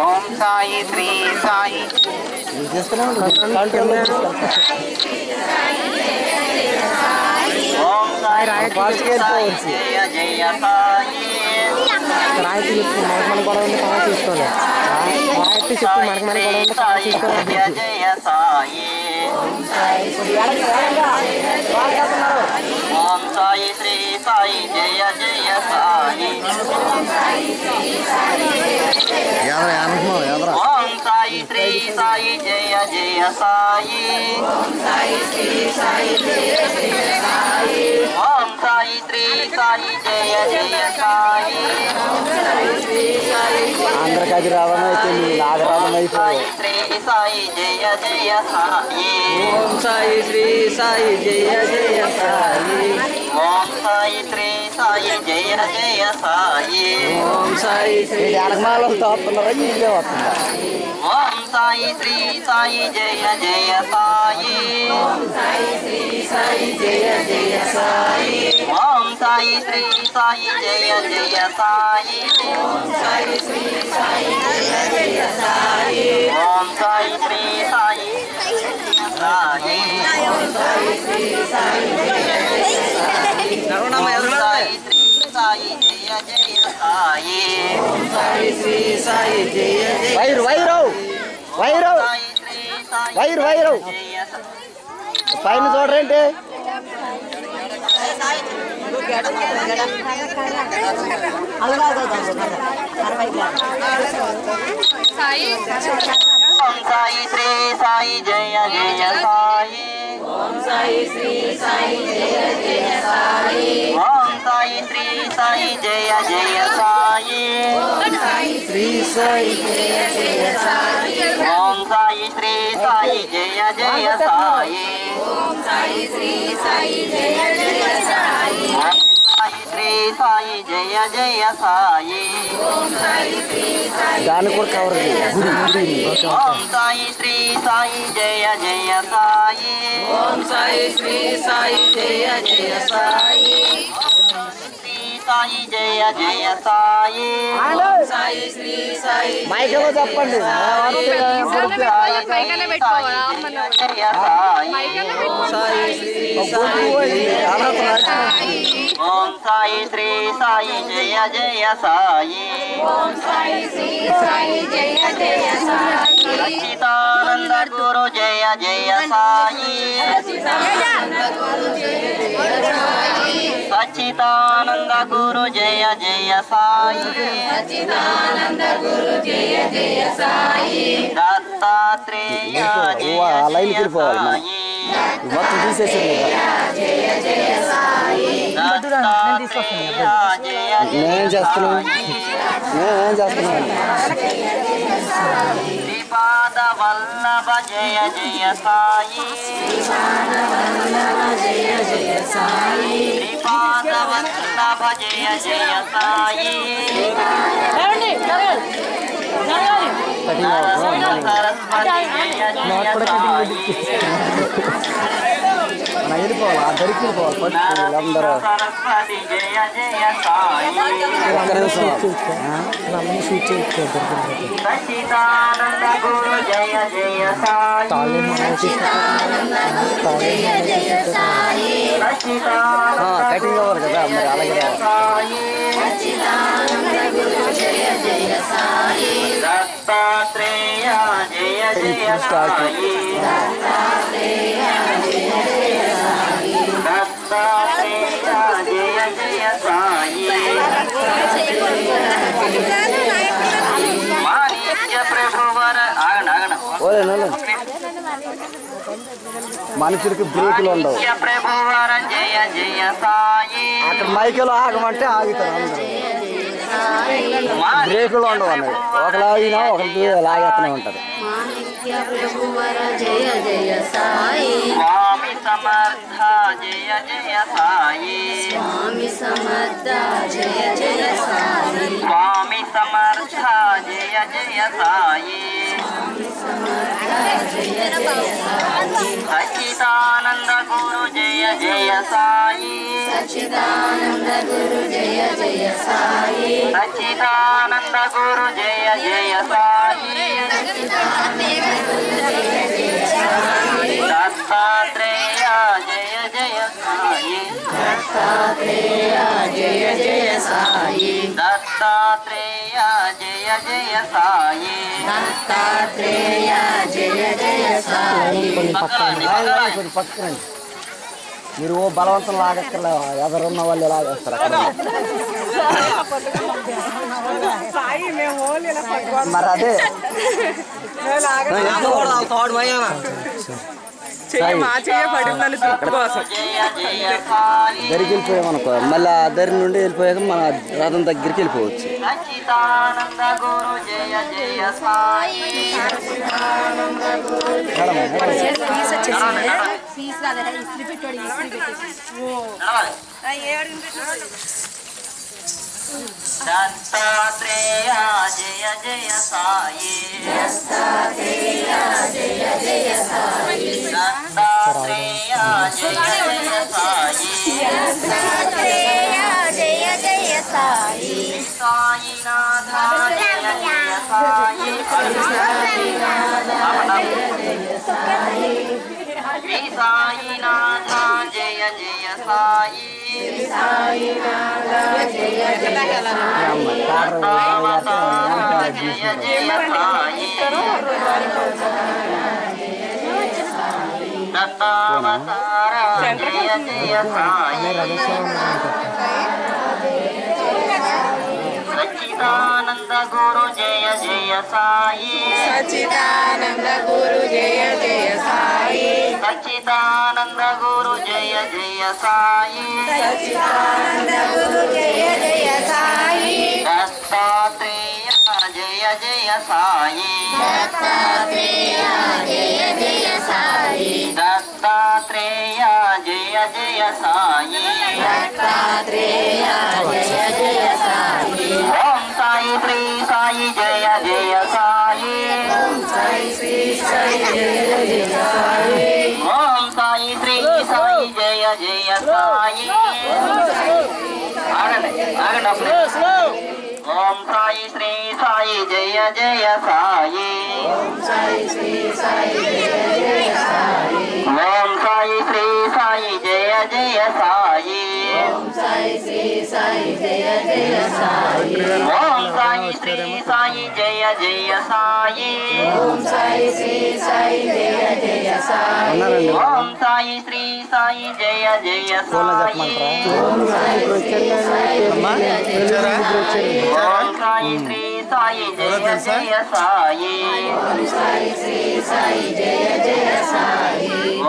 ఓం సాయి శ్రీ సాయి ఓం సాయి జయ జయ సాయి రాయితీ చెప్పు మనకు గొడవ ఉంది పవన్ తీసుకోవాలి రాయితీ చెప్పు మనకు గొడవ ఉంది పవన్ తీసుకోవాలి జయ జయ సాయి ఓం సాయి శ్రీ సాయి జయ జయ సాయి ఓం సాయి శ్రీ సాయి జయ జయ సాయి ఓం సాయి శ్రీ సాయి జయ జయ సాయి ఓం సాయి శ్రీ సాయి జయ జయ సాయి ఆంధ్రకాది రావడం అయితే నాగరావడం అయిపోయి శ్రీ సాయి జయ జయ సాయి ఓం సాయి శ్రీ సాయి జయ జయ సాయి ఓం సాయి శ్రీ సాయి జయ జయ సాయి ఓం సాయి శ్రీ అడగమాలతో వస్తున్నారా ఇంకే వస్తుందా ఓం సాయి శ్రీ సాయి జయ జయ సాయి ఓం సాయి శ్రీ సాయి జయ జయ సాయి ఓం సాయి శ్రీ సాయి జయ జయ సాయి ఓం సాయి శ్రీ సాయి జయ జయ సాయి ఓం సాయి శ్రీ సాయి సాయి ఓం సాయి శ్రీ సాయి జయ జయ సాయి ఓం సాయి శ్రీ సాయి జయ జయ సాయి ఓం సాయి శ్రీ సాయి జయ జయ వైరు పైన చూడరేంటి ఓం సాయి శ్రీ సాయి జయ జయ సాయి ఓం సాయి శ్రీ సాయి జయ జయ సాయి ఓం సాయి శ్రీ సాయి జయ జయ సాయి ఓం సాయి శ్రీ సాయి జయ జయ సాయి ఓం సాయి శ్రీ సాయి జయ జయ సాయి ఓం సాయి శ్రీ సాయి జయ జయ సాయి సాయి శ్రీ సాయి జయ జయ సాయి ఓం సాయి శ్రీ సాయి దాన్ని కూడా కవర్ ఓం సాయి శ్రీ సాయి జయ జయ సాయి ఓం సాయి శ్రీ సాయి జయ జయ సాయి శ్రీ సాయి జయ జయ సాయి ఓం సాయి శ్రీ సాయి మైకలో చెప్పండి జయ సాయి ఓం సాయి శ్రీ సాయి జయ జయ సాయి ఓం సాయి శ్రీ సాయి జయ జయ సాయి సచ్చిదానంద గురు జయ జయ సాయి సచ్చిదానంద గురు జయ జయ సాయి సచ్చిదానంద గురు జయ జయ సాయి దత్తాత్రేయ జయ జయ సాయి మొత్తం తీసేసింది నేనేం చేస్తున్నాను శ్రీపాద వల్లభ జయ జయ సాయి శ్రీపాద వల్లభ జయ జయ సాయి వెళ్ళిపోవాలి ఆ దరికి వెళ్ళిపోవాలి అందరూ సరస్వతి జయ జయ సాయి సచ్చిదానంద గురు జయ జయ సాయి కటింగ్ అవ్వరు కదా మరి అలాగే దత్తాత్రేయ జయ జయ సాయి దత్తాత్రేయ జయ జయ సాయి మాణిక్య ప్రభువర ఆగండి మనుషులకి బ్రేకులు ఉండవు ప్రభువర జయ జయ సాయి అక్కడ మైకులు ఆగమంటే ఆగుతారు అందరూ బ్రేకులు ఉండవు అన్నది ఒకరు ఆగినా ఒకరికి లాగేస్తూనే ఉంటారు స్వామి సమర్థ జయ జయ సాయి స్వామి సమర్థ జయ జయ సాయి స్వామి సమర్థ జయ జయ సాయి సచ్చిదానంద జయ సాయి సచ్చిదానంద గురు జయ జయ సాయి సచ్చిదానంద గురు జయ జయ సాయి దత్తాత్రేయ జయ జయ సాయి దత్తాత్రేయ జయ జయ సాయి దత్తాత్రేయ జయ జయ సాయి దత్తాత్రేయ జయ జయ సాయి పక్కనండి మీరు బలవంతం లాగక్కర్లే ఎదురున్న వాళ్ళు ఎలా చేస్తారు మరి అదే దరికి వెళ్ళిపోయామనుకో మళ్ళీ ఆ దరి నుండి వెళ్ళిపోయాక మన రథం దగ్గరికి వెళ్ళిపోవచ్చు సచ్చిదానంద గురు జయ జయ సాయి దత్తాత్రేయ జయ జయ సాయి దత్తాత్రేయ జయ జయ సాయి దత్తాత్రేయ జయ జయ సాయి దత్తాత్రేయ జయ జయ సాయి సాయినాథ జయ జయ సాయి శ్రీ సాయినాథ జయ జయ సాయి దత్తావతార జయ జయ సాయి దత్తావతార జయ జయ సాయి సచ్చిదానంద గురు జయ జయ సాయి సచ్చిదానంద గురు జయ జయ సాయి సచ్చిదానంద గురు జయ జయ సాయి సచ్చిదానంద గురు జయ జయ సాయి దత్తాత్రేయ జయ జయ సాయి దత్తాత్రేయ జయ జయ సాయి దత్తాత్రేయ జయ జయ సాయి దత్తాత్రేయ జయ జయ సాయి ఓం సాయి శ్రీ సాయి జయ జయ సాయి ఓం సాయి శ్రీ సాయి జయ జయ సాయి ఓం సాయి శ్రీ సాయి జయ జయ సాయి ఆగండి ఆగండి అప్పుడే ఓం సాయి శ్రీ సాయి జయ జయ సాయి ఓం సాయి శ్రీ సాయి జయ జయ సాయి ఓం సాయి శ్రీ సాయి జయ జయ సాయి ఓం సాయి శ్రీ సాయి జయ జయ సాయి ఓం సాయి శ్రీ సాయి జయ జయ సాయి ఓం సాయి శ్రీ సాయి జయ జయ సాయి ఓం సాయి శ్రీ సాయి జయ జయ సాయి ఓం సాయి శ్రీ సాయి జయ జయ సాయి ఓం సాయి శ్రీ సాయి జయ జయ సాయి ఓం సాయి శ్రీ సాయి జయ జయ సాయి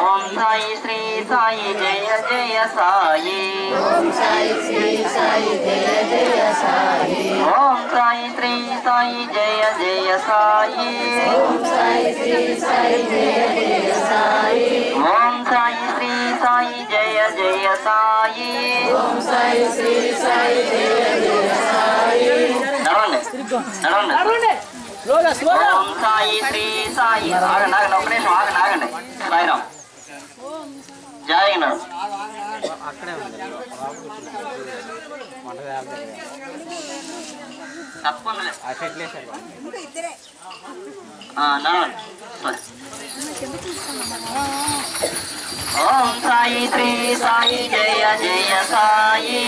ఓం సాయి శ్రీ సాయి జయ జయ సాయి ఓం సాయి శ్రీ సాయి జయ జయ సాయి ఓం సాయి శ్రీ సాయి జయ జయ సాయి ఓం సాయి శ్రీ సాయి జయ జయ సాయి ఓం సాయి శ్రీ సాయి జయ జయ సాయి ఓం సాయి శ్రీ సాయి జయ జయ సాయి నడవండి నడవండి ఓం సాయి శ్రీ సాయి ఆగండి ఆగండి ఒక్క నిమిషం ఆగండి ఆగండి సాయిరాం జాయినాడు తప్పకుండా నడవండి ఓం సాయి శ్రీ సాయి జయ జయ సాయి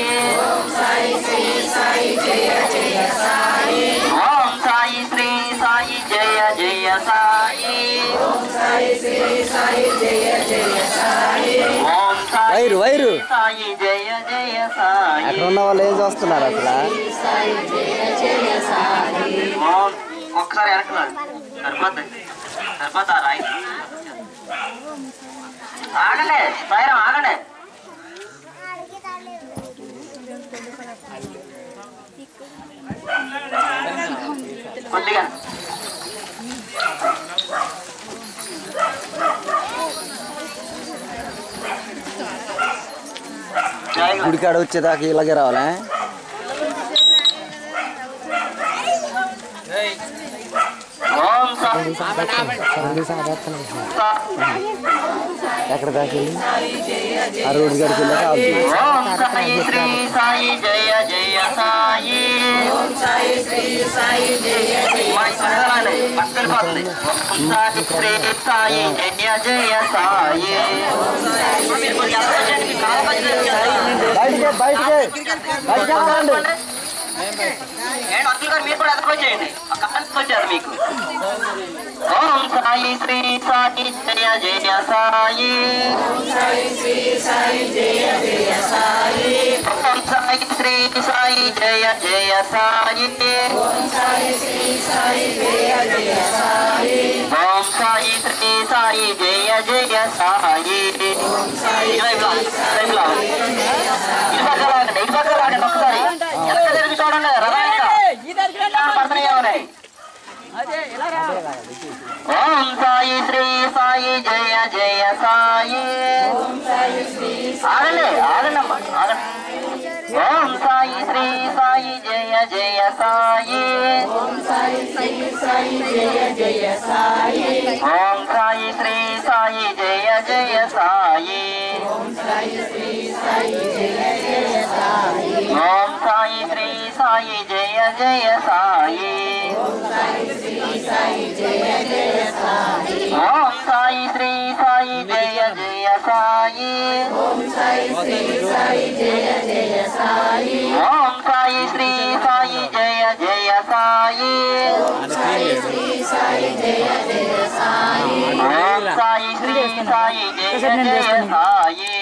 ఓం సాయి శ్రీ సాయి జయ జయ సాయి ఓం సాయి శ్రీ సాయి జయ జయ సాయి ఓం సాయి శ్రీ సాయి జయ జయ సాయి ఓం సాయి వైరు సాయి జయ జయ సాయి అక్కడ ఉన్న వాళ్ళు ఏం చేస్తున్నారు అసలు సాయి జయ జయ సాయి ఓం ఒక్కసారి వెనక్కి సరిపోతుంది సరిపోతా రాయి ఆగండి సాయిరాం ఆగండి కొద్దిగా గుడికాడ వచ్చేదాకా ఇలాగే రావాలా ఓం ఎక్కడ దాకా సాయి జయ ఆ రోడ్డు గడికి కావాలి ఓం సాయి శ్రీ సాయి జయ జయ సాయి ఓం సాయి శ్రీ సాయి జయ జయ సాయి పక్కన పోతుంది ఓం సాయి శ్రీ సాయి జయ జయ సాయి అఖిల్ గారు మీరు కూడా అదొక చేయండి వచ్చారు మీకు ఓం సాయి శ్రీ సాయి జయ జయ సాయి ఓం సాయి శ్రీ సాయి జయ జయ సాయి ఓం సాయి శ్రీ సాయి జయ జయ సాయి ఓం సాయి శ్రీ సాయి జయ జయ సాయి ఓం సాయి శ్రీ సాయి జయ జయ సాయి ఓం సాయి ఇటు పక్కన రాగండి ఒకసారి ఎంత తిరిగి చూడండి ఓం సాయి శ్రీ సాయి జయ జయ సాయి ఆగండి ఆగండమ్మా ఆగండి ఓం సాయి శ్రీ సాయి జయ జయ సాయి ఓం సాయి శ్రీ సాయి జయ జయ సాయి ఓం సాయి శ్రీ సాయి జయ జయ సాయి ఓం సాయి శ్రీ సాయి జయ జయ సాయి ఓం సాయి శ్రీ సాయి జయ జయ సాయి ఓం సాయి శ్రీ సాయి జయ జయ సాయి ఓం సాయి శ్రీ సాయి జయ జయ సాయి ఓం సాయి శ్రీ సాయి జయ జయ సాయి ఓం సాయి శ్రీ సాయి జయ జయ సాయి ఓం సాయి శ్రీ సాయి జయ జయ సాయి ఓం సాయి శ్రీ సాయి జయ జయ సాయి